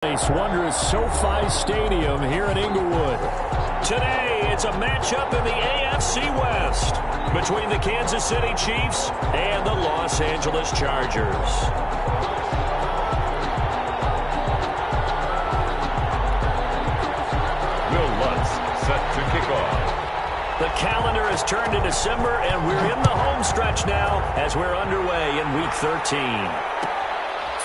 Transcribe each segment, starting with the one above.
Wondrous SoFi Stadium here in Inglewood. Today, it's a matchup in the AFC West between the Kansas City Chiefs and the Los Angeles Chargers. Will Lutz set to kick off. The calendar has turned to December, and we're in the home stretch now as we're underway in Week 13.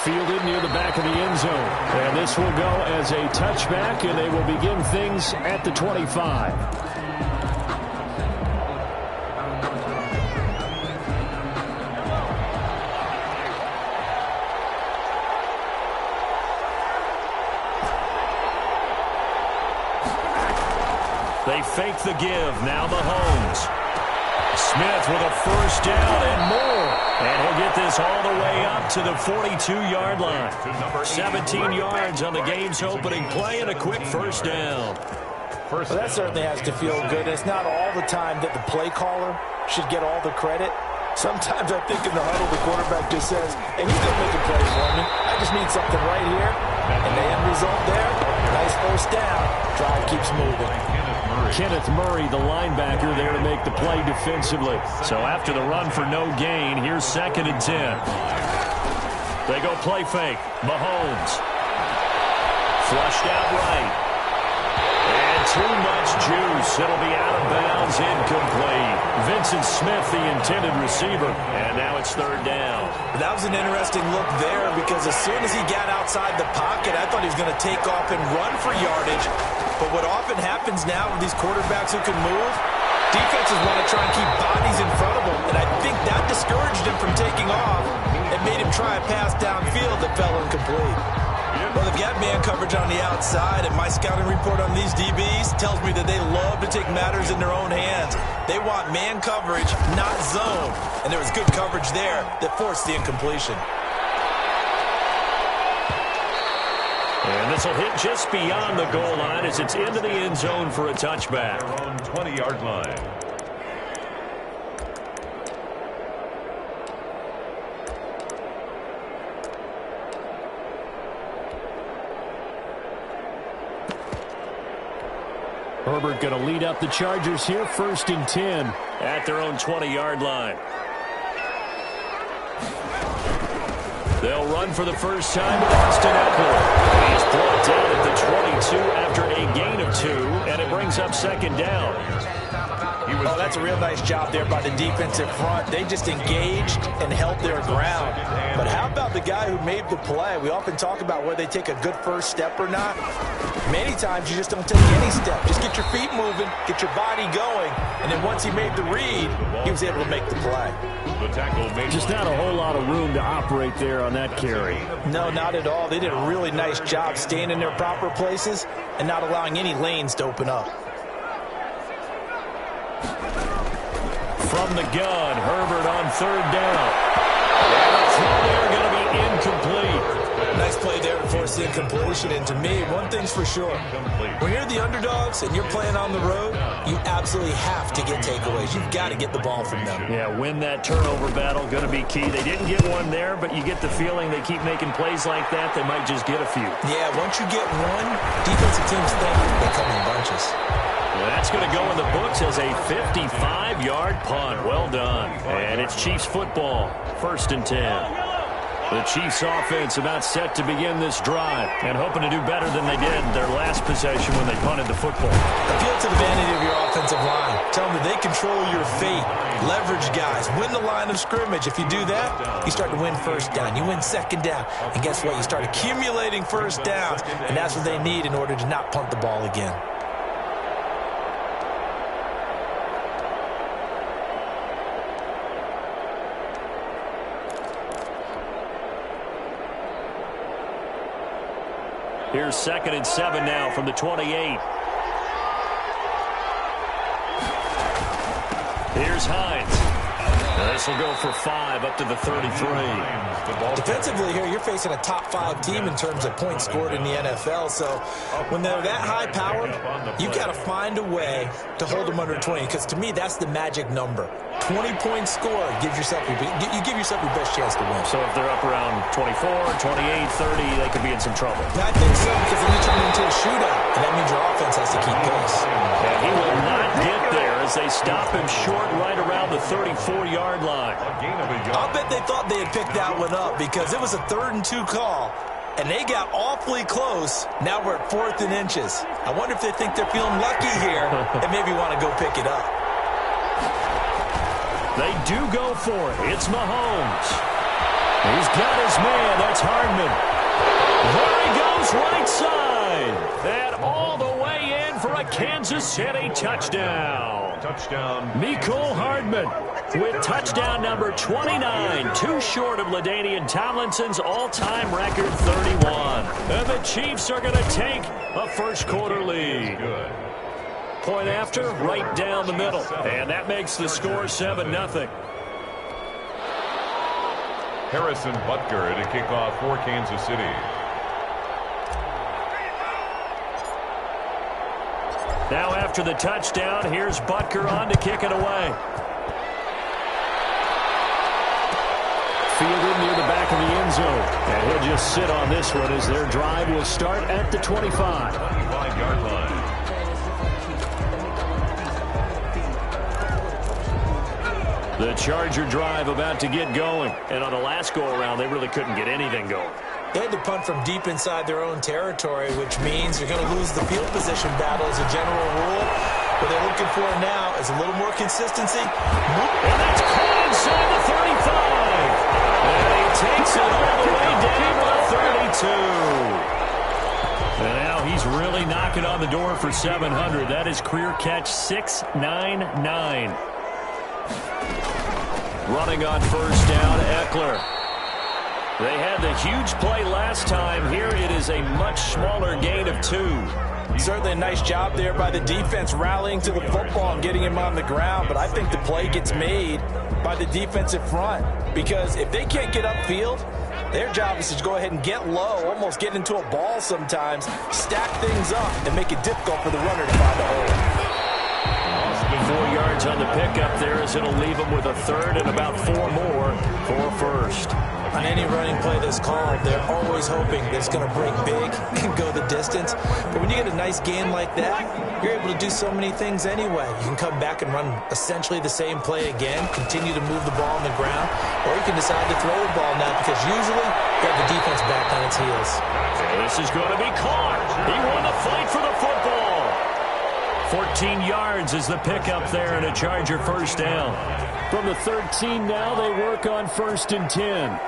Fielded near the back of the end zone. And this will go as a touchback, and they will begin things at the 25. They fake the give. Now Mahomes. Smith with a first down and more. And he'll get this all the way up to the 42-yard line. 17 yards on the game's opening play and a quick first down. Well, that certainly has to feel good. It's not all the time that the play caller should get all the credit. Sometimes I think in the huddle the quarterback just says, hey, he's going to make a play for me. I just need something right here. And the end result there, nice first down. Drive keeps moving. Kenneth Murray, the linebacker, there to make the play defensively. So after the run for no gain, here's 2nd and 10. They go play fake. Mahomes. Flushed out right. And too much juice. It'll be out of bounds, incomplete. Vincent Smith, the intended receiver. And now it's 3rd down. That was an interesting look there because as soon as he got outside the pocket, I thought he was going to take off and run for yardage. But what often happens now with these quarterbacks who can move, defenses want to try and keep bodies in front of them. And I think that discouraged him from taking off and made him try a pass downfield that fell incomplete. Well, they've got man coverage on the outside, and my scouting report on these DBs tells me that they love to take matters in their own hands. They want man coverage, not zone. And there was good coverage there that forced the incompletion. And this will hit just beyond the goal line as it's into the end zone for a touchback. On 20-yard line. Herbert going to lead up the Chargers here, 1st and 10. At their own 20-yard line. They'll run for the first time with Austin Eckler. He's brought down at the 22 after a gain of 2, and it brings up 2nd down. Oh, that's a real nice job there by the defensive front. They just engaged and held their ground. But how about the guy who made the play? We often talk about whether they take a good first step or not. Many times you just don't take any step. Just get your feet moving, get your body going, and then once he made the read, he was able to make the play. Just not a whole lot of room to operate there on that carry. No, not at all. They did a really nice job staying in their proper places and not allowing any lanes to open up. From the gun, Herbert on 3rd down. And the throw there going to be incomplete. Nice play there to force the incompletion. And to me, one thing's for sure. When you're the underdogs and you're playing on the road, you absolutely have to get takeaways. You've got to get the ball from them. Yeah, win that turnover battle, going to be key. They didn't get one there, but you get the feeling they keep making plays like that, they might just get a few. Yeah, once you get one, defensive teams think they come in bunches. Well, that's going to go in the books as a 55-yard punt. Well done. And it's Chiefs football, 1st and 10. The Chiefs offense about set to begin this drive and hoping to do better than they did their last possession when they punted the football. Appeal to the vanity of your offensive line. Tell them that they control your fate. Leverage guys. Win the line of scrimmage. If you do that, you start to win first down. You win 2nd down. And guess what? You start accumulating first downs, and that's what they need in order to not punt the ball again. Here's 2nd and 7 now from the 28. Here's Hines. This will go for 5 up to the 33. Defensively here, you're facing a top 5 team in terms of points scored in the NFL. So when they're that high powered, you got to find a way to hold them under 20. Because to me, that's the magic number. 20 points scored gives yourself you give yourself your best chance to win. So if they're up around 24, 28, 30, they could be in some trouble. I think so, because then you turn it into a shootout, and that means your offense has to keep pace. And he will not get there as they stop him short right around the 34-yard line. I'll bet they thought they had picked that one up because it was a 3rd and 2 call, and they got awfully close. Now we're at 4th and inches. I wonder if they think they're feeling lucky here and maybe want to go pick it up. They do go for it. It's Mahomes. He's got his man. That's Hardman. There he goes right side. And all the way in for a Kansas City touchdown. Touchdown. Mecole Hardman with touchdown number 29. Too short of LaDainian Tomlinson's all-time record 31. And the Chiefs are going to take a first-quarter lead. Good. Point after, right down the middle. And that makes the score 7-0. Harrison Butker to kick off for Kansas City. Now after the touchdown, here's Butker on to kick it away. Fielded near the back of the end zone. And he'll just sit on this one as their drive will start at the 25. 25-yard line. The Charger drive about to get going. And on the last go-around, they really couldn't get anything going. They had to punt from deep inside their own territory, which means you're going to lose the field position battle as a general rule. What they're looking for now is a little more consistency. And that's caught inside the 35. And he takes it all the way down to the 32. And now he's really knocking on the door for 700. That is career catch 699. Running on first down, Eckler. They had the huge play last time. Here it is a much smaller gain of 2. Certainly a nice job there by the defense rallying to the football and getting him on the ground. But I think the play gets made by the defensive front. Because if they can't get upfield, their job is to go ahead and get low, almost get into a ball sometimes, stack things up, and make it difficult for the runner to find a hole. 4 yards on the pickup there as it'll leave him with a 3rd and about 4 more for first. On any running play that's called, they're always hoping that it's going to break big and go the distance. But when you get a nice game like that, you're able to do so many things anyway. You can come back and run essentially the same play again, continue to move the ball on the ground, or you can decide to throw the ball now because usually you have the defense back on its heels. This is going to be caught. He won the fight for the football. 14 yards is the pickup there and a Charger first down. From the 13 now, they work on 1st and 10.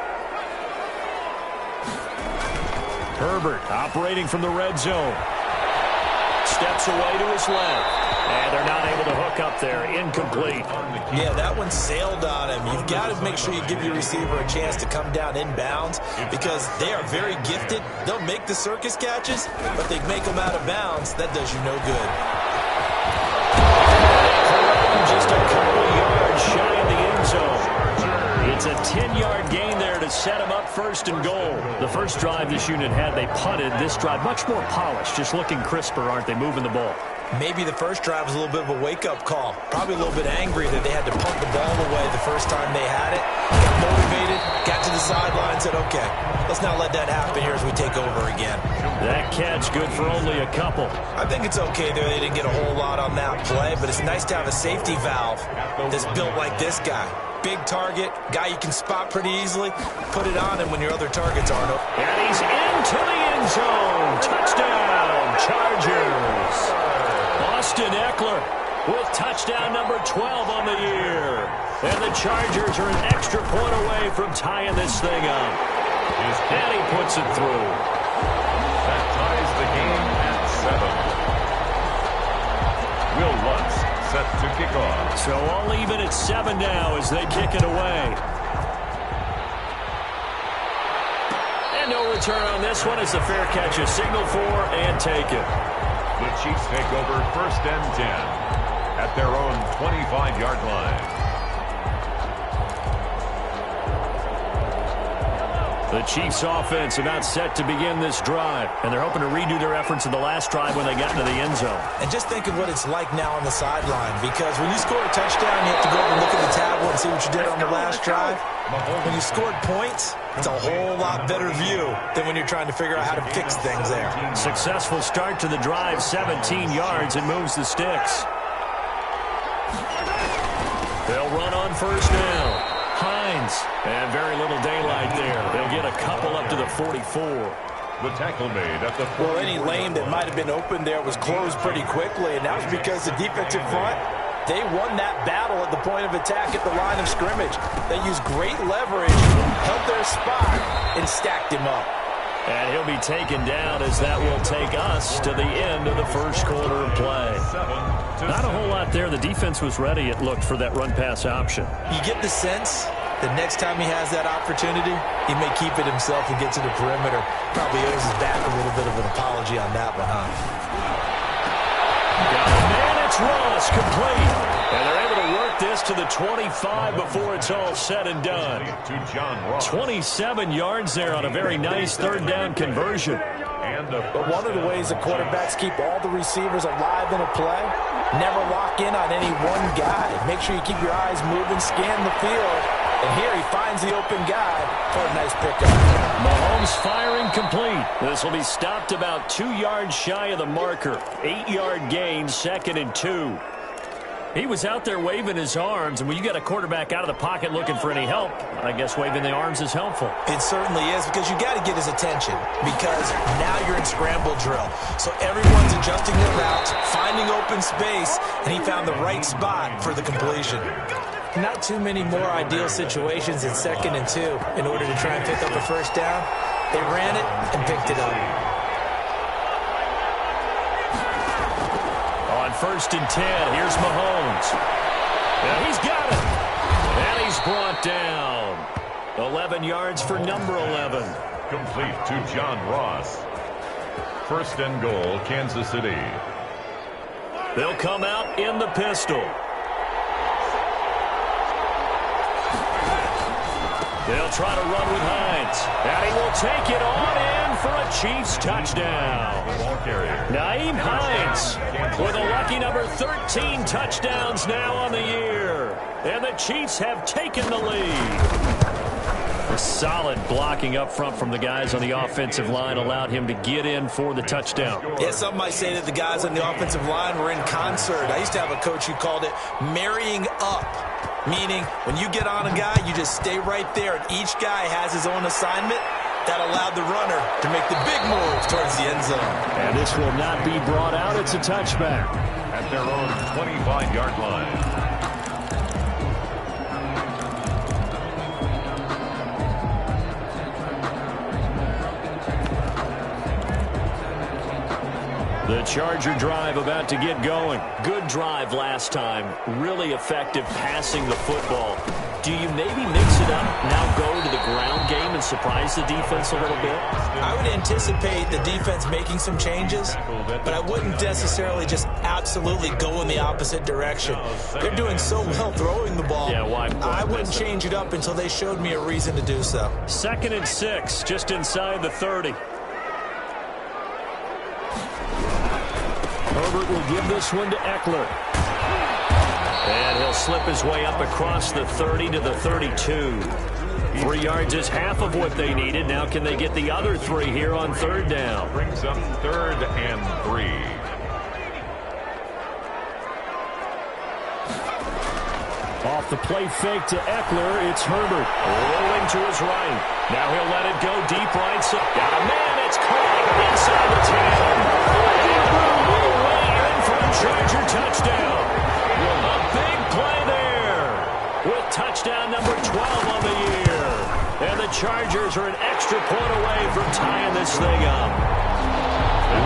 Herbert operating from the red zone. Steps away to his left. And they're not able to hook up there. Incomplete. Yeah, that one sailed on him. You've got to make sure you give your receiver a chance to come down inbounds because they are very gifted. They'll make the circus catches, but they make them out of bounds. That does you no good. Just a couple of yards shy of the end zone. It's a 10-yard gain there to set him up 1st and goal. The first drive this unit had, they punted. This drive, much more polished, just looking crisper, aren't they, moving the ball? Maybe the first drive was a little bit of a wake-up call. Probably a little bit angry that they had to punt the ball away the first time they had it. Got motivated, got to the sideline, said, okay, let's not let that happen here as we take over again. That catch good for only a couple. I think it's okay there. They didn't get a whole lot on that play, but it's nice to have a safety valve that's built like this guy. Big target, guy you can spot pretty easily. Put it on him when your other targets aren't open. And he's into the end zone. Touchdown, Chargers. Austin Eckler with touchdown number 12 on the year. And the Chargers are an extra point away from tying this thing up. And he puts it through. That ties the game at 7. Will Lutz set to kick off. So all even at 7 now as they kick it away. And no return on this one as the fair catch is signaled for and taken. The Chiefs take over 1st and 10 at their own 25-yard line. The Chiefs offense about set to begin this drive, and they're hoping to redo their efforts in the last drive when they got into the end zone. And just think of what it's like now on the sideline, because when you score a touchdown, you have to go over and look at the tablet and see what you did on the last drive. When you scored points, it's a whole lot better view than when you're trying to figure out how to fix things there. Successful start to the drive, 17 yards, and moves the sticks. They'll run on first down. Hines, and very little daylight there. They'll get a couple up to the 44. The tackle made at the 40. Well, any lane that might have been open there was closed pretty quickly, and that was because the defensive front, they won that battle at the point of attack at the line of scrimmage. They used great leverage, held their spot, and stacked him up. And he'll be taken down as that will take us to the end of the first quarter of play. Not a whole lot there. The defense was ready, it looked, for that run-pass option. You get the sense that next time he has that opportunity, he may keep it himself and get to the perimeter. Probably owes his back a little bit of an apology on that one, huh? Got a man, it's Ross, complete. And they're able to work this to the 25 before it's all said and done. 27 yards there on a very nice third down conversion. But one of the ways the quarterbacks keep all the receivers alive in a play, never lock in on any one guy. Make sure you keep your eyes moving, scan the field. And here he finds the open guy for a nice pickup. Mahomes firing complete. This will be stopped about 2 yards shy of the marker. 8-yard gain, 2nd and 2. He was out there waving his arms, and when you get a quarterback out of the pocket looking for any help, I guess waving the arms is helpful. It certainly is, because you got to get his attention, because now you're in scramble drill. So everyone's adjusting their routes, finding open space, and he found the right spot for the completion. Not too many more ideal situations in 2nd and 2 in order to try and pick up a first down. They ran it and picked it up. On 1st and 10, here's Mahomes. And he's got it. And he's brought down. 11 yards for number 11. Complete to John Ross. 1st and goal, Kansas City. They'll come out in the pistol. They'll try to run with Hines. And he will take it on in for a Chiefs touchdown. Nyheim Hines with a lucky number 13 touchdowns now on the year. And the Chiefs have taken the lead. A solid blocking up front from the guys on the offensive line allowed him to get in for the touchdown. Yeah, some might say that the guys on the offensive line were in concert. I used to have a coach who called it marrying up. Meaning, when you get on a guy, you just stay right there, and each guy has his own assignment. That allowed the runner to make the big moves towards the end zone. And this will not be brought out. It's a touchback. At their own 25-yard line. The Charger drive about to get going. Good drive last time. Really effective passing the football. Do you maybe mix it up, now go to the ground game and surprise the defense a little bit? I would anticipate the defense making some changes, but I wouldn't necessarily just absolutely go in the opposite direction. They're doing so well throwing the ball. Yeah, why I wouldn't change it up until they showed me a reason to do so. 2nd and 6, just inside the 30. Herbert will give this one to Eckler. And he'll slip his way up across the 30 to the 32. 3 yards is half of what they needed. Now can they get the other 3 here on 3rd down? Brings up 3rd and 3. Off the play fake to Eckler, it's Herbert. Rolling to his right. Now he'll let it go deep right. So got a man, it's caught inside the 10. Charger touchdown. A big play there with touchdown number 12 on the year. And the Chargers are an extra point away from tying this thing up.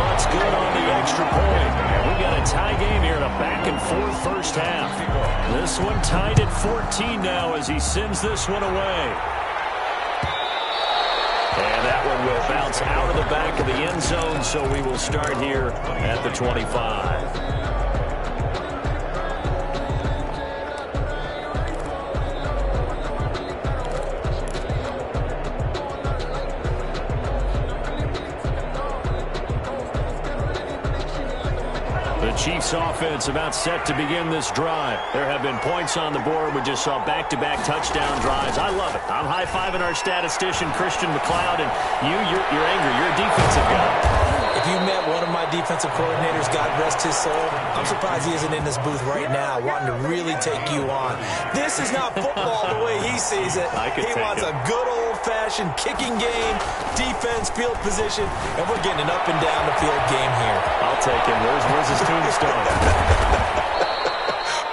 What's good on the extra point? We got a tie game here in a back-and-forth first half. This one tied at 14 now as he sends this one away. And that one will bounce out of the back of the end zone, so we will start here at the 25. The Chiefs offense about set to begin this drive. There have been points on the board. We just saw back-to-back touchdown drives. I love it. I'm high-fiving our statistician, Christian McLeod, and you're angry. You're a defensive guy. If you met one of my defensive coordinators, God rest his soul, I'm surprised he isn't in this booth right now wanting to really take you on. This is not football the way he sees it. He wants a good old-fashioned kicking game, defense, field position, and we're getting an up-and-down-the-field game here. I'll take him. Where's his tombstone?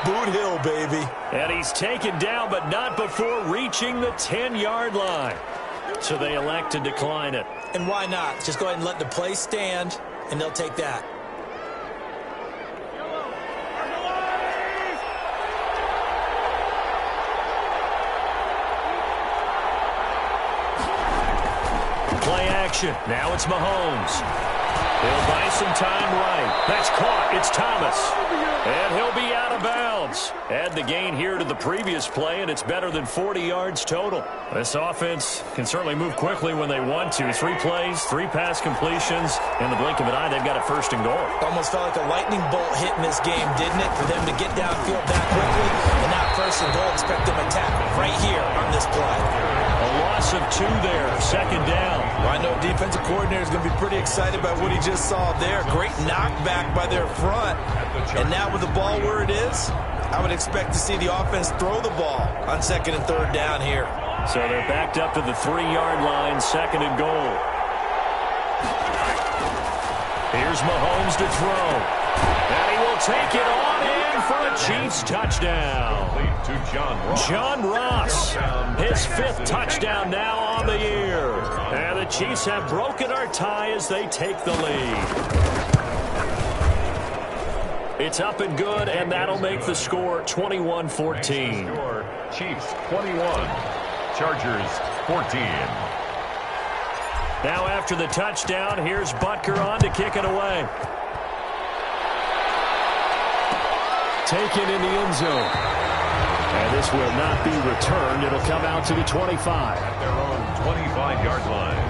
Boot Hill, baby. And he's taken down, but not before reaching the 10-yard line. So they elect to decline it. And why not? Just go ahead and let the play stand, and they'll take that. Play action. Now it's Mahomes. He'll buy some time right. That's caught. It's Thomas. And he'll be out of bounds. Add the gain here to the previous play, and it's better than 40 yards total. This offense can certainly move quickly when they want to. 3 plays, 3 pass completions. In the blink of an eye, they've got a first and goal. Almost felt like a lightning bolt hit in this game, didn't it? For them to get downfield that quickly and not first and goal. Expect them attack right here on this play. A loss of 2 there. Second down. Well, I know defensive coordinator is going to be pretty excited about what he just saw there. Great knockback by their front. And now with the ball where it is, I would expect to see the offense throw the ball on second and third down here. So they're backed up to the 3-yard line, second and goal. Here's Mahomes to throw. And he will take it on in for a Chiefs touchdown. To John Ross, his 5th touchdown now on the year. And the Chiefs have broken our tie as they take the lead. It's up and good, and that'll make the score 21-14. Chiefs 21, Chargers 14. Now after the touchdown, here's Butker on to kick it away. Taken in the end zone. And this will not be returned. It'll come out to the 25. At their own 25-yard line.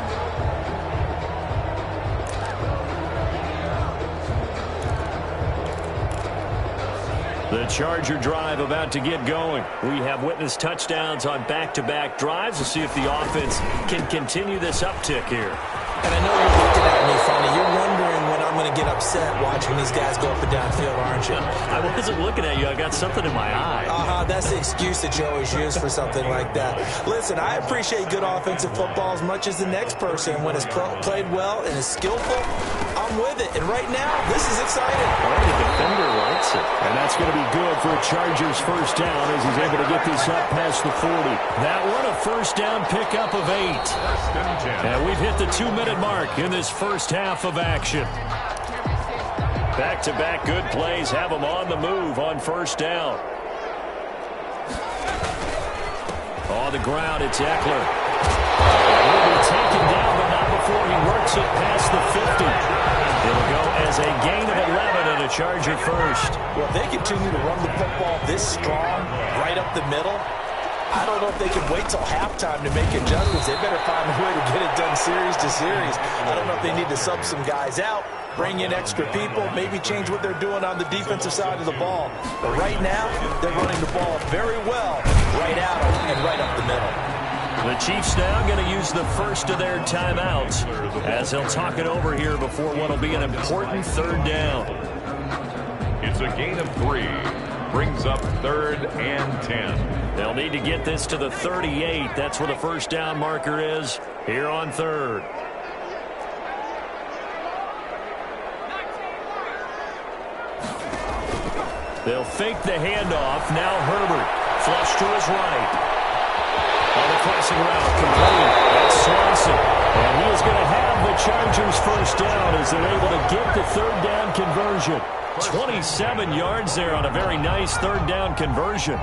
The Charger drive about to get going. We have witnessed touchdowns on back-to-back drives. We'll see if the offense can continue this uptick here. And I know you're looking at me funny. You're wondering when I'm going to get upset watching these guys go up and downfield, aren't you? I wasn't looking at you. I got something in my eye. That's the excuse that you always use for something like that. Listen, I appreciate good offensive football as much as the next person. When it's played well and is skillful, I'm with it. And right now, this is exciting. Well, the defender likes it. And that's going to be good for a Chargers first down as he's able to get this up past the 40. That one a first down pickup of 8. And we've hit the 2-minute mark in this first half of action. Back-to-back good plays have them on the move on first down. On the ground, it's Eckler. He'll be taken down, but not before he works it past the 50. It'll go as a gain of 11 and a Charger first. Well, if they continue to run the football this strong, right up the middle, I don't know if they can wait till halftime to make adjustments. They better find a way to get it done series to series. I don't know if they need to sub some guys out, bring in extra people, maybe change what they're doing on the defensive side of the ball. But right now, they're running the ball very well, right at them and right up the middle. The Chiefs now going to use the first of their timeouts as they'll talk it over here before what will be an important third down. It's a gain of 3. Brings up 3rd and 10. They'll need to get this to the 38. That's where the first down marker is here on 3rd. They'll fake the handoff. Now Herbert. Flush to his right. On the crossing route, complete. That's Swanson. And he is going to have the Chargers first down as they're able to get the third down conversion. 27 yards there on a very nice third down conversion.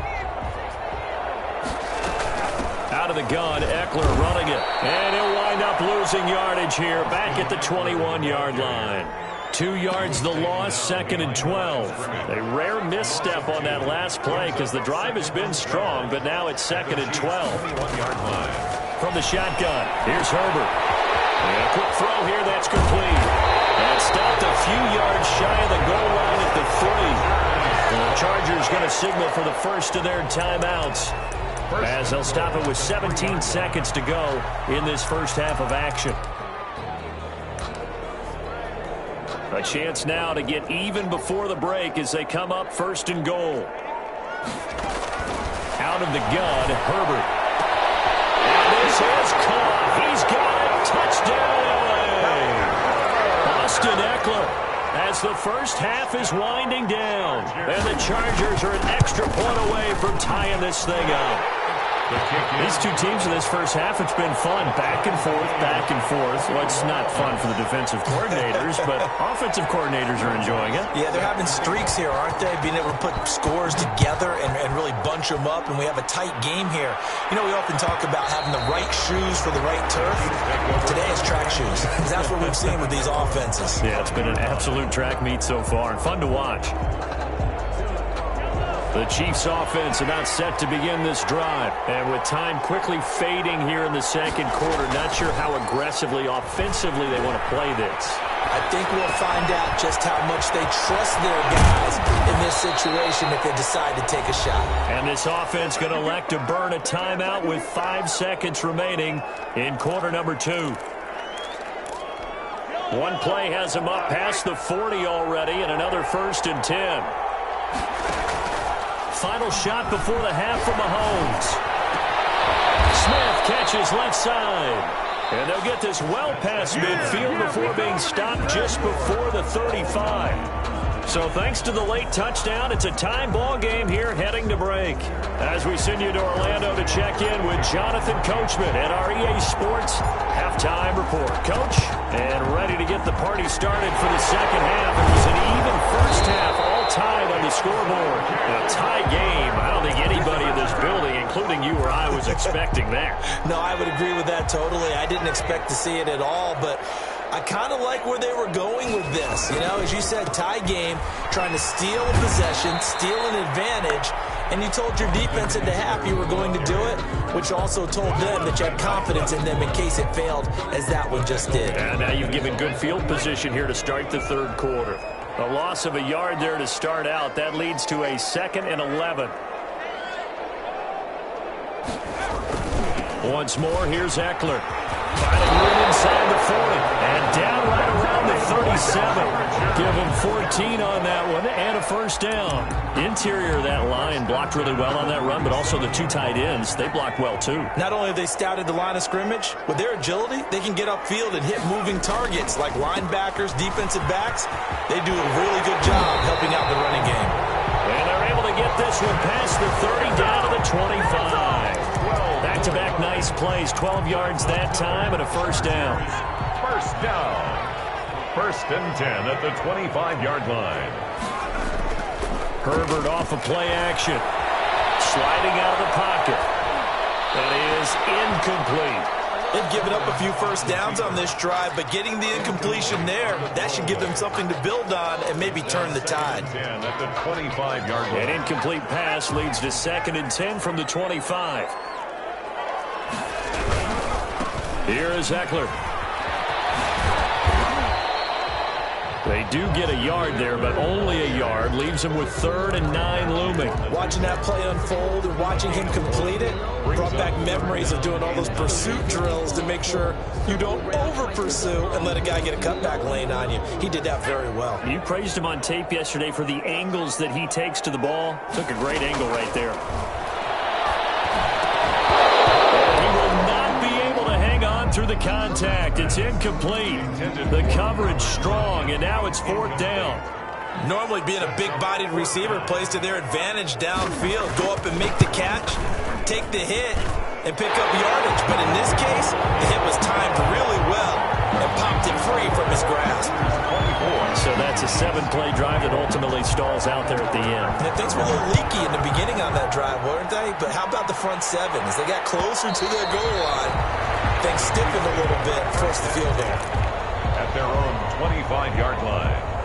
Out of the gun, Eckler running it. And he'll wind up losing yardage here back at the 21-yard line. 2 yards the loss, 2nd and 12. A rare misstep on that last play because the drive has been strong, but now it's 2nd and 12. From the shotgun, here's Herbert. And a quick throw here, that's complete. And stopped a few yards shy of the goal line at Chargers going to signal for the first of their timeouts, as they'll stop it with 17 seconds to go in this first half of action. A chance now to get even before the break as they come up first and goal. Out of the gun, Herbert. And this is caught. He's got it. Touchdown, LA. Austin Eckler, as the first half is winding down. And the Chargers are an extra point away from tying this thing up. These two teams in this first half, it's been fun. Back and forth, back and forth. Well, it's not fun for the defensive coordinators, but offensive coordinators are enjoying it. Yeah, they're having streaks here, aren't they? Being able to put scores together and really bunch them up, and we have a tight game here. You know, we often talk about having the right shoes for the right turf. Today it's track shoes. That's what we've seen with these offenses. Yeah, it's been an absolute track meet so far, and fun to watch. The Chiefs offense about set to begin this drive. And with time quickly fading here in the second quarter, not sure how aggressively, offensively they want to play this. I think we'll find out just how much they trust their guys in this situation if they decide to take a shot. And this offense going to elect to burn a timeout with 5 seconds remaining in quarter number 2. One play has them up past the 40 already, and another 1st and 10. Final shot before the half from Mahomes. Smith catches left side. And they'll get this well past midfield before being stopped just before the 35. So thanks to the late touchdown, it's a time ball game here heading to break. As we send you to Orlando to check in with Jonathan Coachman at our EA Sports Halftime Report. Coach, and ready to get the party started for the second half. It was an even first half, all tied on the scoreboard. A tie game. I don't think anybody in this building, including you or I, was expecting that. No, I would agree with that totally. I didn't expect to see it at all, but I kind of like where they were going with this. You know, as you said, tie game, trying to steal a possession, steal an advantage, and you told your defense at the half you were going to do it, which also told them that you had confidence in them in case it failed, as that one just did. And now you've given good field position here to start the third quarter. A loss of a yard there to start out. That leads to a 2nd and 11. Once more, here's Eckler. Finding room inside the 40. And down right around the 37. Give him 14 on that one and a first down. Interior of that line blocked really well on that run, but also the two tight ends, they blocked well too. Not only have they scouted the line of scrimmage, with their agility, they can get upfield and hit moving targets like linebackers, defensive backs. They do a really good job helping out the running game. And they're able to get this one past the 30 down to the 25. Back-to-back nice plays, 12 yards that time and a first down. First down. 1st and 10 at the 25-yard line. Herbert off of play action. Sliding out of the pocket. That is incomplete. They've given up a few first downs on this drive, but getting the incompletion there, that should give them something to build on and maybe turn the tide. At the 25-yard line. An incomplete pass leads to 2nd and 10 from the 25. Here is Eckler. They do get a yard there, but only a yard. Leaves him with 3rd and 9 looming. Watching that play unfold and watching him complete it brought back memories of doing all those pursuit drills to make sure you don't over-pursue and let a guy get a cutback lane on you. He did that very well. You praised him on tape yesterday for the angles that he takes to the ball. Took a great angle right there. Through the contact. It's incomplete. The coverage strong, and now it's 4th down. Normally being a big-bodied receiver plays to their advantage downfield. Go up and make the catch, take the hit, and pick up yardage. But in this case, the hit was timed really well and popped it free from his grasp. So that's a 7-play drive that ultimately stalls out there at the end. And things were a little leaky in the beginning on that drive, weren't they? But how about the front 7? As they got closer to their goal line, things stiffened a little bit, forced the field goal. At their own 25-yard line.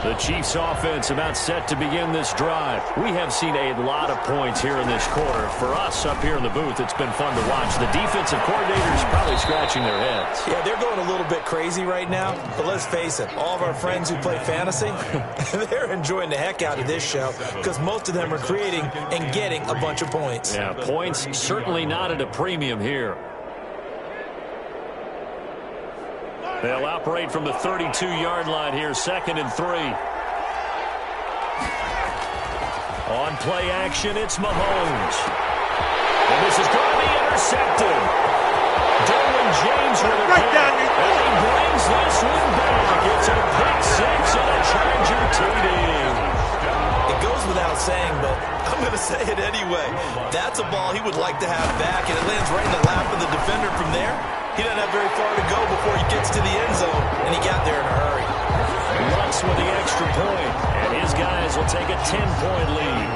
The Chiefs Chiefs offense about set to begin this drive. We have seen a lot of points here in this quarter. For us up here in the booth, it's been fun to watch. The defensive coordinators probably scratching their heads. Yeah, they're going a little bit crazy right now, but let's face it, all of our friends who play fantasy, they're enjoying the heck out of this show because most of them are creating and getting a bunch of points. Yeah, points certainly not at a premium here. They'll operate from the 32-yard line here, 2nd and 3. On play action, it's Mahomes. And this is going to be intercepted. Derwin James with a pick. And he brings this one back. It's a pick six and a Charger TD. It goes without saying, but I'm going to say it anyway. That's a ball he would like to have back, and it lands right in the lap of the defender from there. He doesn't have very far to go before he gets to the end zone, and he got there in a hurry. Lutz with the extra point, and his guys will take a 10-point lead.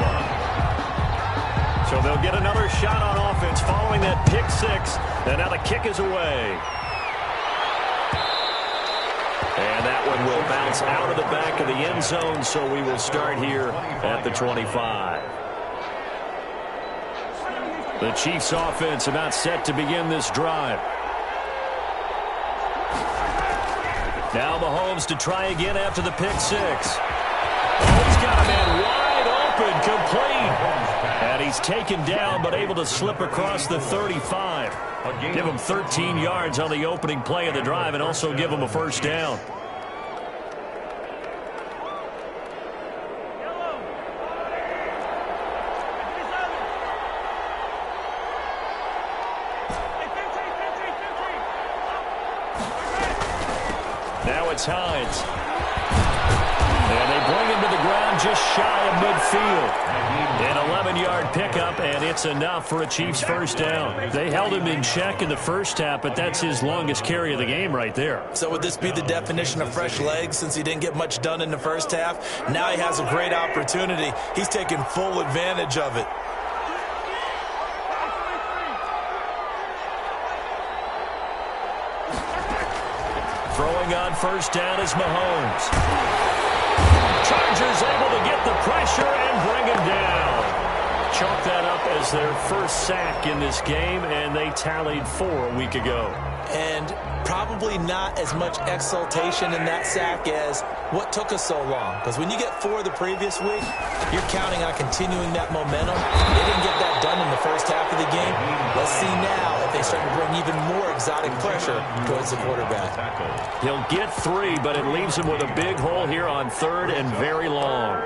So they'll get another shot on offense following that pick six, and now the kick is away. And that one will bounce out of the back of the end zone, so we will start here at the 25. The Chiefs offense about set to begin this drive. Now Mahomes to try again after the pick six. Oh, he's got a man wide open, complete. And he's taken down, but able to slip across the 35. Give him 13 yards on the opening play of the drive and also give him a first down. Now it's Hines. And they bring him to the ground just shy of midfield. An 11-yard pickup, and it's enough for a Chiefs first down. They held him in check in the first half, but that's his longest carry of the game right there. So would this be the definition of fresh legs since he didn't get much done in the first half? Now he has a great opportunity. He's taking full advantage of it. Throwing on first down is Mahomes. Chargers able to get the pressure and bring him down. Chalk that up as their first sack in this game, and they tallied 4 a week ago. And probably not as much exultation in that sack as what took us so long. Because when you get 4 the previous week, you're counting on continuing that momentum. They didn't get that done in the first half of the game. Let's see now if they start to bring even more exotic pressure towards the quarterback. He'll get 3, but it leaves him with a big hole here on 3rd and very long.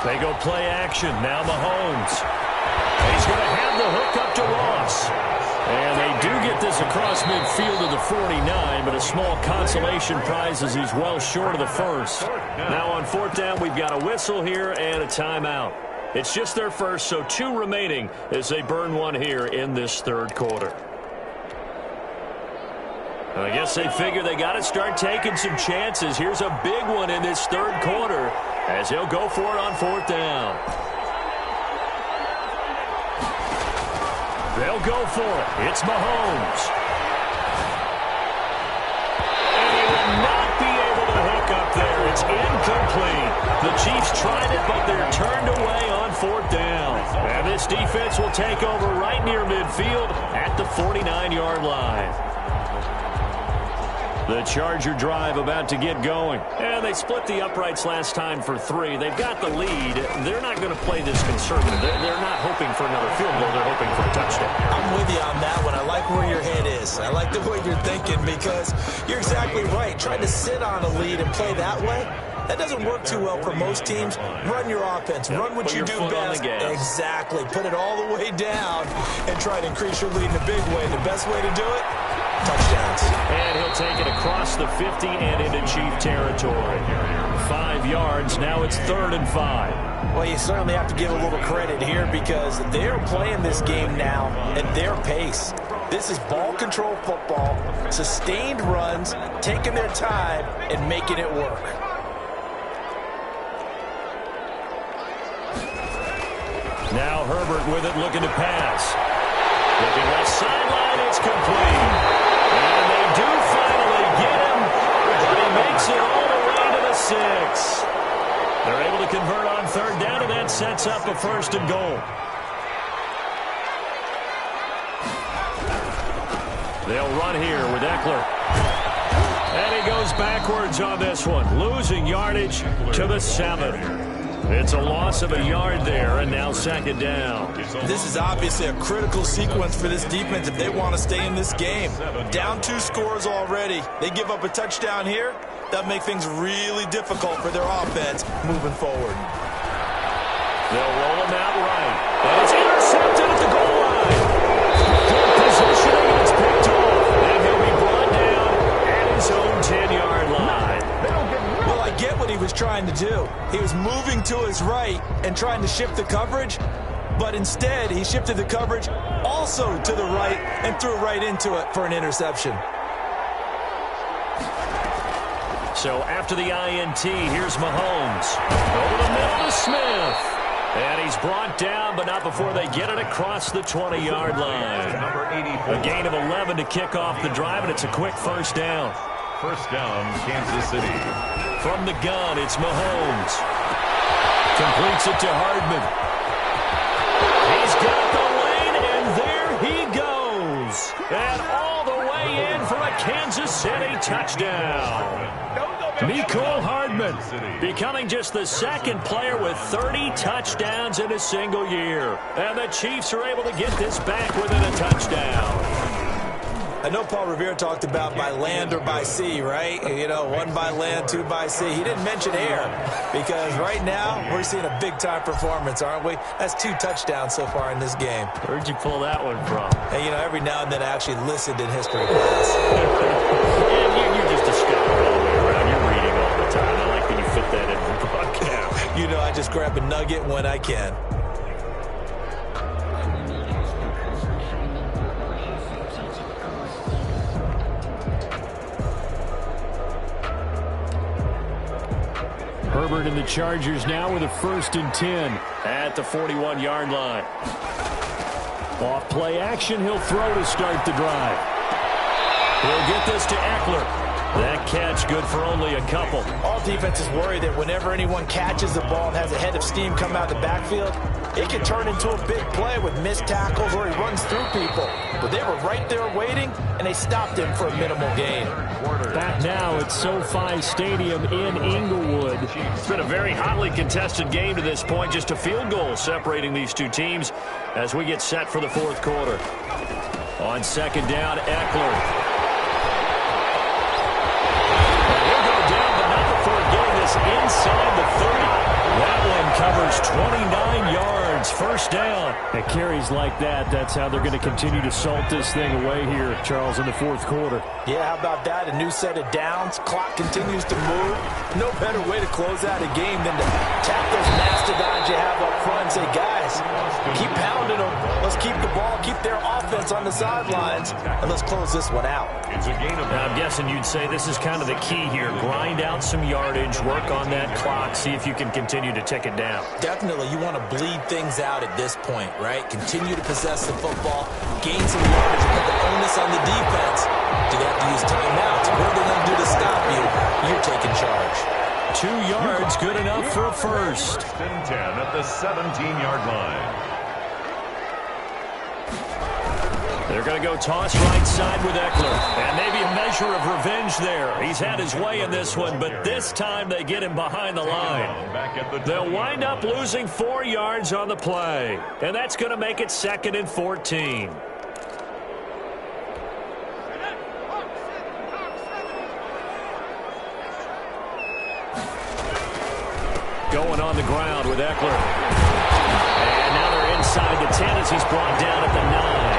They go play action. Now Mahomes. He's going to have the hook up to Ross. And they do get this across midfield to the 49, but a small consolation prize as he's well short of the first. Now on 4th down, we've got a whistle here and a timeout. It's just their first, so 2 remaining as they burn one here in this 3rd quarter. I guess they figure they got to start taking some chances. Here's a big one in this 3rd quarter as he'll go for it on 4th down. They'll go for it. It's Mahomes. And he will not be able to hook up there. It's incomplete. The Chiefs tried it, but they're turned away on 4th down. And this defense will take over right near midfield at the 49-yard line. The Charger drive about to get going. And they split the uprights last time for 3. They've got the lead. They're not going to play this conservative. They're not hoping for another field goal. They're hoping for a touchdown. I'm with you on that one. I like where your head is. I like the way you're thinking because you're exactly right. Trying to sit on a lead and play that way, that doesn't work too well for most teams. Run your offense. Run what you do best. Exactly. Put it all the way down and try to increase your lead in a big way. The best way to do it, touchdowns. And he'll take it across the 50 and into Chief territory. 5 yards. Now it's 3rd and 5. Well, you certainly have to give a little credit here because they're playing this game now at their pace. This is ball control football, sustained runs, taking their time, and making it work. Now Herbert with it, looking to pass. Looking left sideline, it's complete. And they do finally get him, but he makes it all the way to the 6. They're able to convert on third down, and that sets up a 1st and goal. They'll run here with Eckler. And he goes backwards on this one, losing yardage to the 7. It's a loss of a yard there, and now 2nd down. This is obviously a critical sequence for this defense if they want to stay in this game. Down 2 scores already. They give up a touchdown here. That'll make things really difficult for their offense moving forward. They'll roll him out right. And it's intercepted at the goal line. Good positioning, and it's picked off. And he'll be brought down at his own 10-yard line. Well, I get what he was trying to do. He was moving to his right and trying to shift the coverage, but instead he shifted the coverage also to the right and threw right into it for an interception. So after the INT, here's Mahomes. Over the middle to Smith. And he's brought down, but not before they get it across the 20-yard line. A gain of 11 to kick off the drive, and it's a quick 1st down. 1st down, Kansas City. From the gun, it's Mahomes. Completes it to Hardman. He's got the lane, and there he goes. And all the way in for a Kansas City touchdown. Mecole Hardman becoming just the 2nd player with 30 touchdowns in a single year. And the Chiefs are able to get this back within a touchdown. I know Paul Revere talked about by land or by sea, right? You know, 1 by land, 2 by sea. He didn't mention air because right now we're seeing a big-time performance, aren't we? That's 2 touchdowns so far in this game. Where'd you pull that one from? And, you know, every now and then I actually listened in history class. You're just a scholar all the way around. You're reading all the time. I like when you fit that in the broadcast. You know, I just grab a nugget when I can. Herbert and the Chargers now with a 1st and 10 at the 41-yard line. Off play action, he'll throw to start the drive. He'll get this to Eckler. That catch good for only a couple. All defenses worry that whenever anyone catches the ball and has a head of steam come out the backfield, it can turn into a big play with missed tackles or he runs through people. But they were right there waiting, and they stopped him for a minimal gain. Back now at SoFi Stadium in Inglewood. It's been a very hotly contested game to this point. Just a field goal separating these 2 teams as we get set for the 4th quarter. On 2nd down, Eckler. Inside the 30. That one covers 29 yards. 1st down. At carries like that, that's how they're going to continue to salt this thing away here, Charles, in the 4th quarter. Yeah, how about that? A new set of downs. Clock continues to move. No better way to close out a game than to tap those mastodons you have up front and say, guys, keep pounding them. Let's keep the ball, keep their offense on the sidelines, and let's close this one out. It's a gain of... I'm guessing you'd say this is kind of the key here. Grind out some yardage, work on that clock, see if you can continue to tick it down. Definitely, you want to bleed things out at this point, right? Continue to possess the football, gain some yardage, and put the onus on the defense. Do they have to use timeouts? What are they going to do to stop you? You're taking charge. 2 yards, good enough for a 1st. 1st and 10 at the 17-yard line. They're going to go toss right side with Eckler. And maybe a measure of revenge there. He's had his way in this one, but this time they get him behind the line. They'll wind up losing 4 yards on the play. And that's going to make it 2nd and 14. Going on the ground with Eckler. And now they're inside the 10 as he's brought down at the 9.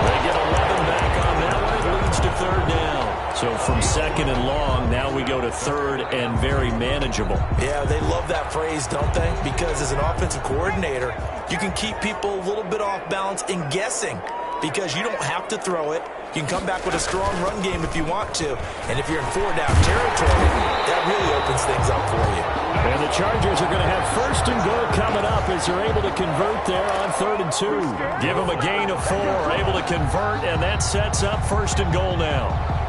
They get 11 back on that one. It leads to 3rd down. So from 2nd and long, now we go to 3rd and very manageable. Yeah, they love that phrase, don't they? Because as an offensive coordinator, you can keep people a little bit off balance and guessing because you don't have to throw it. You can come back with a strong run game if you want to. And if you're in 4-down territory, that really opens things up for you. And the Chargers are going to have first and goal coming up as they're able to convert there on 3rd and 2. Give them a gain of 4, able to convert, and that sets up first and goal now.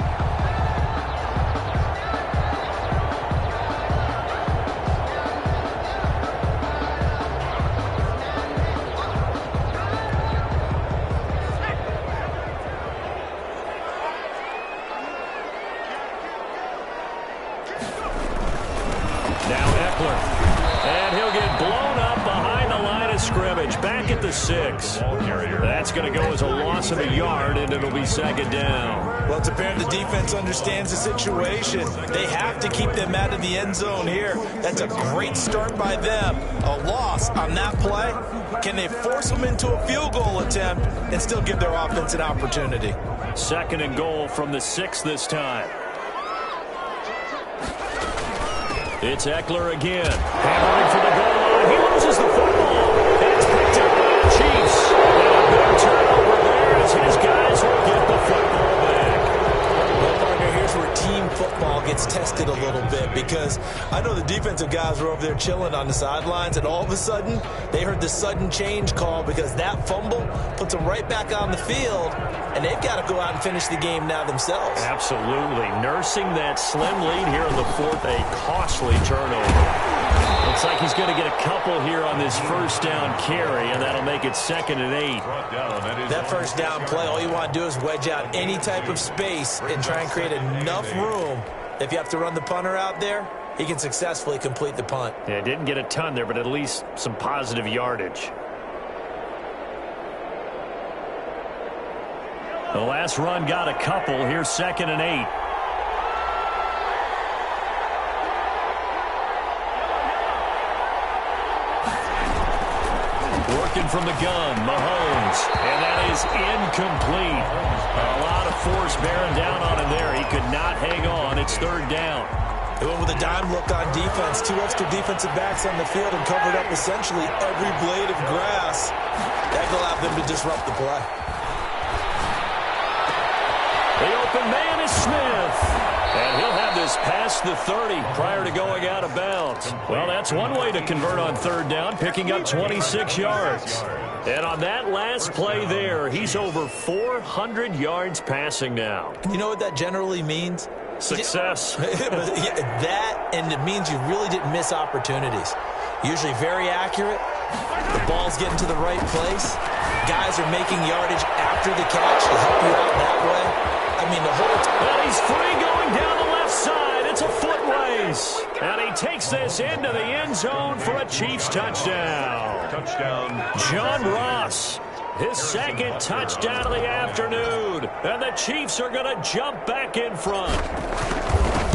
And he'll get blown up behind the line of scrimmage. Back at the 6. That's going to go as a loss of a yard, and it'll be 2nd down. Well, it's apparent the defense understands the situation. They have to keep them out of the end zone here. That's a great start by them. A loss on that play. Can they force them into a field goal attempt and still give their offense an opportunity? 2nd and goal from the 6 this time. It's Eckler again. Hammering for the goal line. He loses the football. It's picked up by the Chiefs. And a big turnover there as his guys will get the football back. Well, partner, here's where team football gets tested a little bit, because I know the defensive guys were over there chilling on the sidelines, and all of a sudden they heard the sudden change call because that fumble puts them right back on the field, and they've got to go out and finish the game now themselves. Absolutely. Nursing that slim lead here in the 4th, a costly turnover. Looks like he's going to get a couple here on this first down carry, and that'll make it 2nd and 8. That first down play, all you want to do is wedge out any type of space and try and create enough room. If you have to run the punter out there, he can successfully complete the punt. Yeah, didn't get a ton there, but at least some positive yardage. The last run got a couple. Here's 2nd and 8. Working from the gun, Mahomes. And that is incomplete. A lot of force bearing down on him there. He could not hang on. It's 3rd down. They went with a dime look on defense. 2 extra defensive backs on the field and covered up essentially every blade of grass. That allowed them to disrupt the play. The open man is Smith. And he'll have this past the 30 prior to going out of bounds. Well, that's one way to convert on 3rd down, picking up 26 yards. And on that last play there, he's over 400 yards passing now. You know what that generally means? Success. That, and it means you really didn't miss opportunities. Usually very accurate. The ball's getting to the right place. Guys are making yardage after the catch to help you out that way. I mean, the whole time. And he's free going down the left side. It's a foot race. And he takes this into the end zone for a Chiefs touchdown. John Ross. His 2nd touchdown of the afternoon. And the Chiefs are going to jump back in front.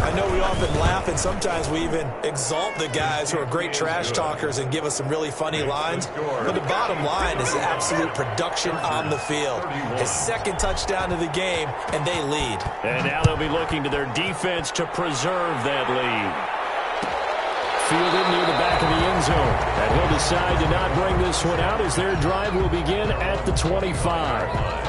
I know we often laugh, and sometimes we even exalt the guys who are great trash talkers and give us some really funny lines. But the bottom line is absolute production on the field. His 2nd touchdown of the game, and they lead. And now they'll be looking to their defense to preserve that lead. Fielded near the back of the end zone. And he'll decide to not bring this one out as their drive will begin at the 25.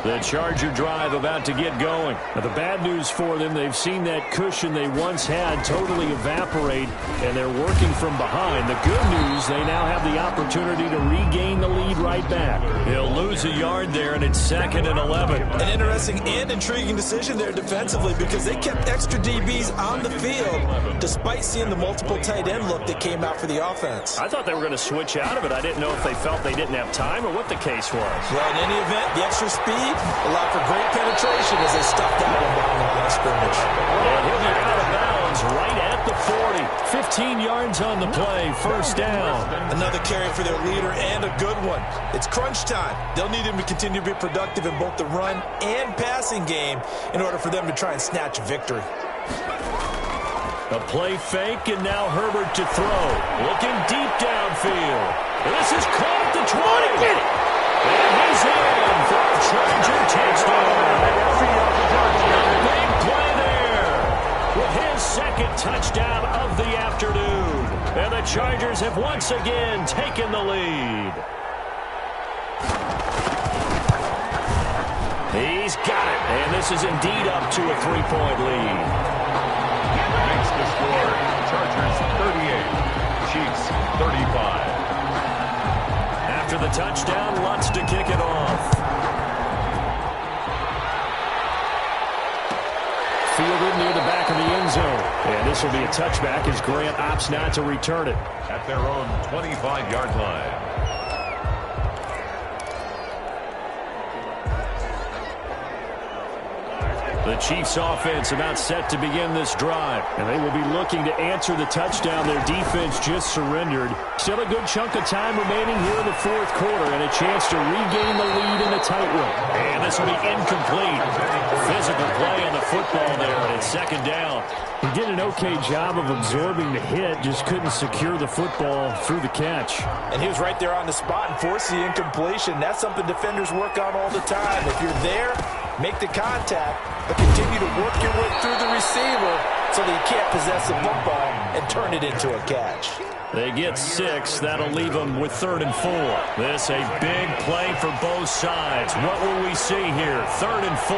The Charger drive about to get going. Now, the bad news for them, they've seen that cushion they once had totally evaporate, and they're working from behind. The good news, they now have the opportunity to regain the lead right back. He'll lose a yard there, and it's 2nd and 11. An interesting and intriguing decision there defensively, because they kept extra DBs on the field despite seeing the multiple tight end look that came out for the offense. I thought they were going to switch out of it. I didn't know if they felt they didn't have time or what the case was. Well, in any event, the extra speed allowed for great penetration as they stuffed that one down the line of scrimmage. And he'll be out of bounds right at the 40. 15 yards on the play, first down. Another carry for their leader and a good one. It's crunch time. They'll need him to continue to be productive in both the run and passing game in order for them to try and snatch a victory. A play fake, and now Herbert to throw. Looking deep downfield. This is caught at the 20. And he's in for a Charger touchdown. Big play there with his 2nd touchdown of the afternoon. And the Chargers have once again taken the lead. this is indeed up to a 3-point lead. Makes the score Chargers 38, Chiefs 35. After the touchdown, Lutz to kick it off. Fielded near the back of the end zone. And this will be a touchback as Grant opts not to return it. At their own 25-yard line. The Chiefs offense about set to begin this drive. And they will be looking to answer the touchdown their defense just surrendered. Still a good chunk of time remaining here in the fourth quarter and a chance to regain the lead in a tight one. And this will be incomplete. Physical play on the football there, and it's second down. He did an okay job of absorbing the hit, just couldn't secure the football through the catch. And he was right there on the spot and forced the incompletion. That's something defenders work on all the time. If you're there, make the contact, but continue to work your way through the receiver so that you can't possess the football and turn it into a catch. They get 6. That'll leave them with 3rd and 4. This a big play for both sides. What will we see here? 3rd and 4.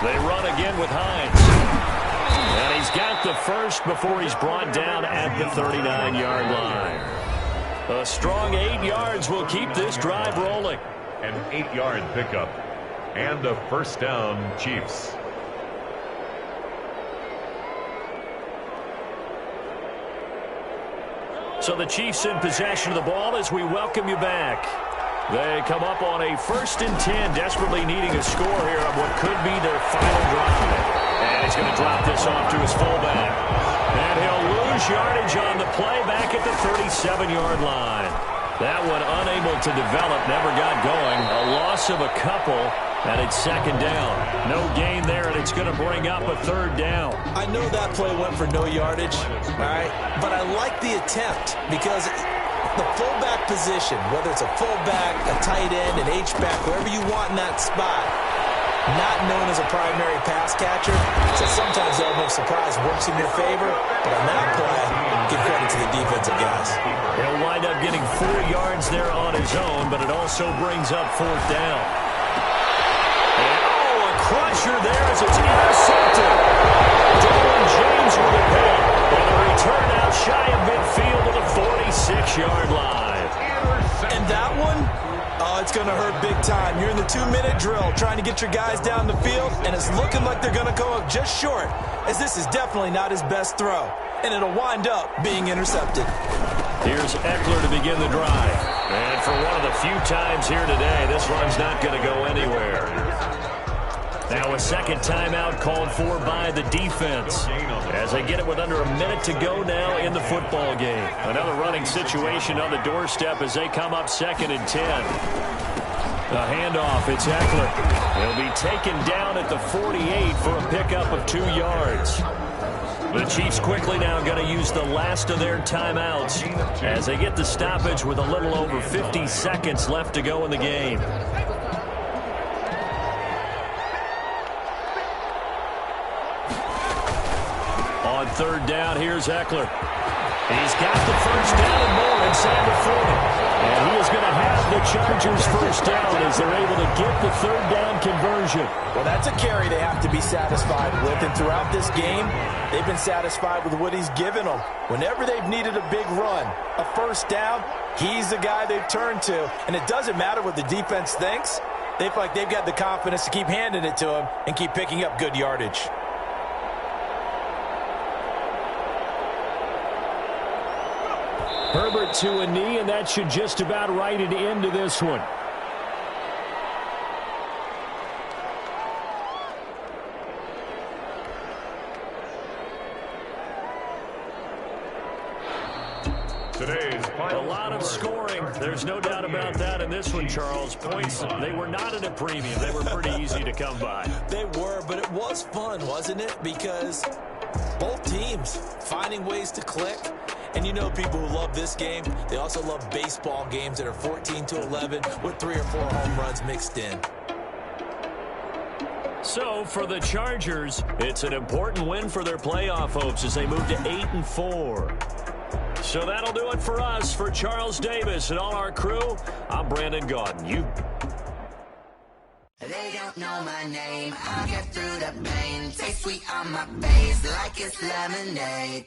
They run again with Hines. And he's got the first before he's brought down at the 39-yard line. A strong 8 yards will keep this drive rolling. An 8-yard pickup. And a first down, Chiefs. So the Chiefs in possession of the ball as we welcome you back. They come up on a 1st and 10, desperately needing a score here on what could be their final drive. And he's going to drop this off to his fullback. And he'll lose yardage on the play back at the 37-yard line. That one unable to develop, never got going. A loss of a couple, and it's second down. No gain there, and it's going to bring up a 3rd down. I know that play went for no yardage, all right? But I like the attempt because the fullback position, whether it's a fullback, a tight end, an H-back, wherever you want in that spot, not known as a primary pass catcher, so sometimes the element of surprise works in your favor. But on that play, give credit to the defensive guys. He'll wind up getting 4 yards there on his own, but it also brings up 4th down. Crusher there as it's intercepted. Derwin James with a pick. And a return out shy of midfield to the 46-yard line. And that one, oh, it's going to hurt big time. You're in the 2-minute drill trying to get your guys down the field, and it's looking like they're going to go up just short, as this is definitely not his best throw. And it'll wind up being intercepted. Here's Eckler to begin the drive. And for one of the few times here today, this run's not going to go anywhere. Now a second timeout called for by the defense as they get it with under a minute to go now in the football game. Another running situation on the doorstep as they come up 2nd and 10. A handoff, it's Eckler. He'll be taken down at the 48 for a pickup of 2 yards. The Chiefs quickly now going to use the last of their timeouts as they get the stoppage with a little over 50 seconds left to go in the game. On 3rd down, here's Eckler. He's got the first down and more inside the 40. And he is going to have the Chargers first down as they're able to get the 3rd down conversion. Well, that's a carry they have to be satisfied with. And throughout this game, they've been satisfied with what he's given them. Whenever they've needed a big run, a first down, he's the guy they've turned to. And it doesn't matter what the defense thinks. They feel like they've got the confidence to keep handing it to him and keep picking up good yardage. Herbert to a knee, and that should just about write it into this one. Today's final a lot of scoring. There's no doubt about that in this one, Charles. Points, they were not at a premium. They were pretty easy to come by. They were, but it was fun, wasn't it? Because both teams finding ways to click. And you know people who love this game, they also love baseball games that are 14-11 with 3 or 4 home runs mixed in. So for the Chargers, it's an important win for their playoff hopes as they move to 8-4. So that'll do it for us. For Charles Davis and all our crew, I'm Brandon Gaudin. They don't know my name. I'll get through the pain. Taste sweet on my face like it's lemonade.